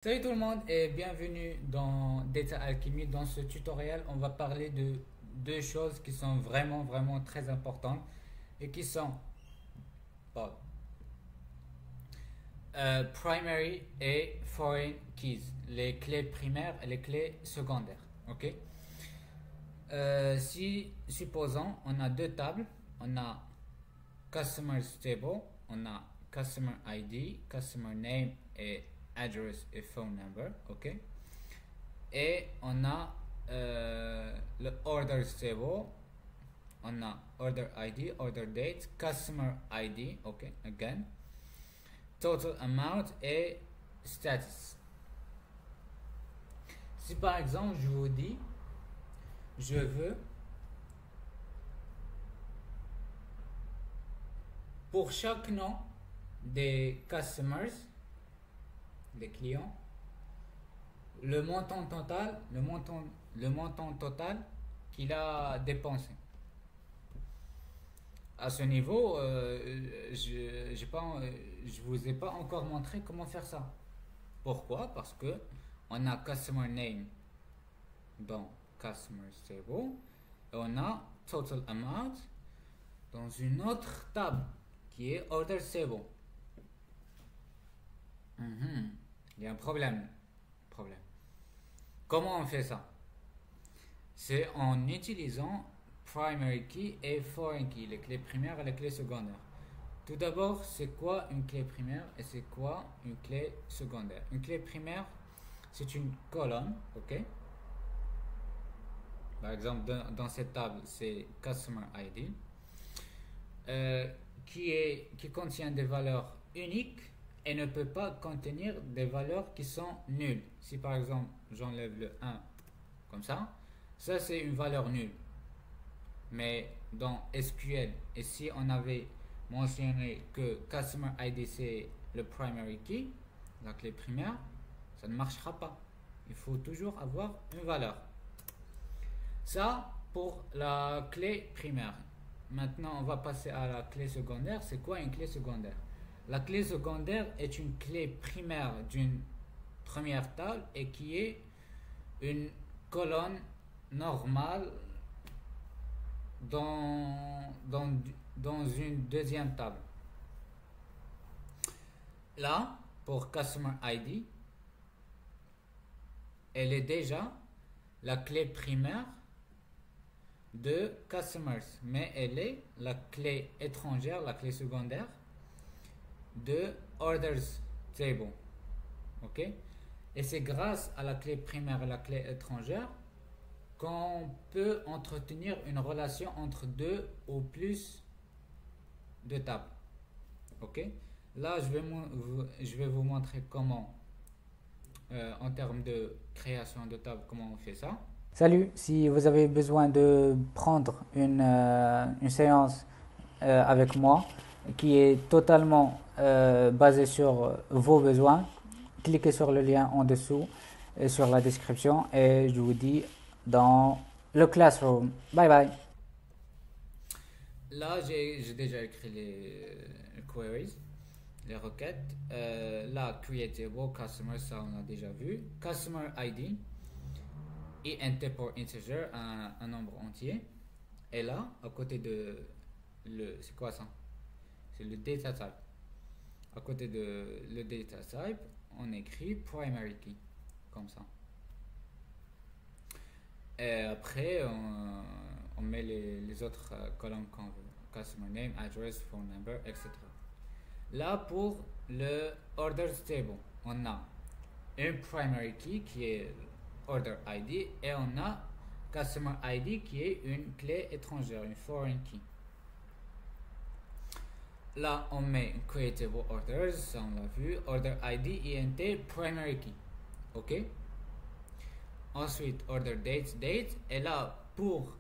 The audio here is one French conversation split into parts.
Salut tout le monde et bienvenue dans Data Alchemy. Dans ce tutoriel, on va parler de deux choses qui sont vraiment très importantes et qui sont pardon, primary et foreign keys, les clés primaires et les clés secondaires. Ok. Si supposons on a deux tables, on a customer table, on a customer ID, customer name et address et phone number, ok. Et on a le order table, on a order ID, order date, customer ID, ok, again, total amount et status. Si par exemple je vous dis, je veux pour chaque nom des customers, des clients, le montant total qu'il a dépensé. À ce niveau, je vous ai pas encore montré comment faire ça. Pourquoi? Parce que on a customer name dans customer table et on a total amount dans une autre table qui est order table. Il y a un problème. Comment on fait ça? C'est en utilisant primary key et foreign key, les clés primaires et les clés secondaires. Tout d'abord, c'est quoi une clé primaire et c'est quoi une clé secondaire? Une clé primaire, c'est une colonne, ok? Par exemple, dans cette table, c'est Customer ID, qui contient des valeurs uniques et ne peut pas contenir des valeurs qui sont nulles. Si par exemple, j'enlève le 1 comme ça c'est une valeur nulle. Mais dans SQL, et si on avait mentionné que Customer ID c'est le primary key, la clé primaire, ça ne marchera pas. Il faut toujours avoir une valeur. Ça pour la clé primaire. Maintenant, on va passer à la clé secondaire. C'est quoi une clé secondaire? La clé secondaire est une clé primaire d'une première table et qui est une colonne normale dans une deuxième table. Là, pour Customer ID, elle est déjà la clé primaire de Customers, mais elle est la clé étrangère, la clé secondaire de Orders Table. Ok? Et c'est grâce à la clé primaire et la clé étrangère qu'on peut entretenir une relation entre deux ou plus de tables. Ok? Là, je vais vous montrer comment, en termes de création de table, comment on fait ça. Salut, si vous avez besoin de prendre une séance avec moi qui est totalement basée sur vos besoins, cliquez sur le lien en dessous et sur la description et je vous dis dans le classroom. Bye bye. Là, j'ai déjà écrit les queries, les requêtes. Là, creatable, customer, ça on a déjà vu. Customer ID, int pour integer, un nombre entier. Et là, à côté de c'est quoi ça? C'est le data type. À côté de le data type, on écrit primary key, comme ça. Et après, on met les autres colonnes qu'on veut. Customer name, address, phone number, etc. Là, pour le order table, on a un primary key qui est order ID et on a customer ID qui est une clé étrangère, une foreign key. Là, on met creatable orders, ça on l'a vu, order ID, int, primary key. Ok? Ensuite, order date, date. Et là, pour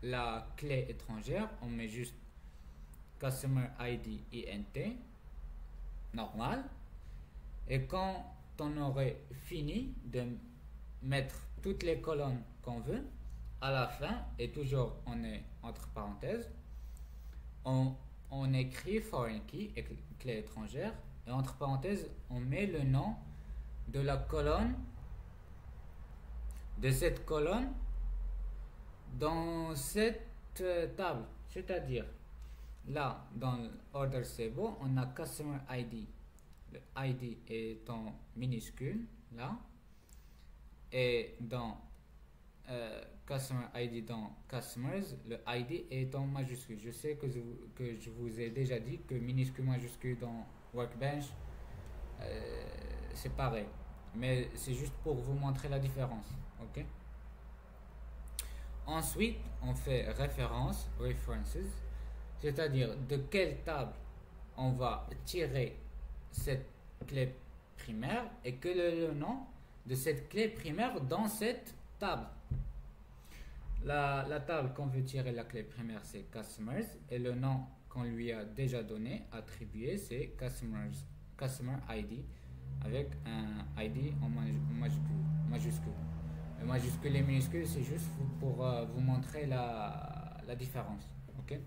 la clé étrangère, on met juste customer ID, int, normal. Et quand on aurait fini de mettre toutes les colonnes qu'on veut, à la fin, et toujours on est entre parenthèses, on écrit foreign key, clé étrangère, et entre parenthèses, on met le nom de la colonne, de cette colonne dans cette table. C'est-à-dire, là, dans l'order table, on a Customer ID. Le ID est en minuscule, là. Et dans Customer ID dans Customers, le ID est en majuscule. Je sais que je vous ai déjà dit que minuscule, majuscule dans Workbench, c'est pareil. Mais c'est juste pour vous montrer la différence. Ok? Ensuite, on fait référence, references, c'est-à-dire de quelle table on va tirer cette clé primaire et quel est le nom de cette clé primaire dans cette table. La table qu'on veut tirer la clé primaire, c'est Customers, et le nom qu'on lui a déjà donné, attribué, c'est Customer ID, avec un ID en majuscule. Le majuscule et minuscule, c'est juste pour vous montrer la différence. Ok?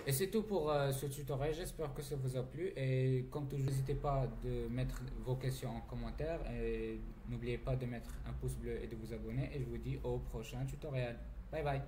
Et c'est tout pour ce tutoriel. J'espère que ça vous a plu. Et comme toujours, n'hésitez pas de mettre vos questions en commentaire. Et n'oubliez pas de mettre un pouce bleu et de vous abonner. Et je vous dis au prochain tutoriel. Bye bye.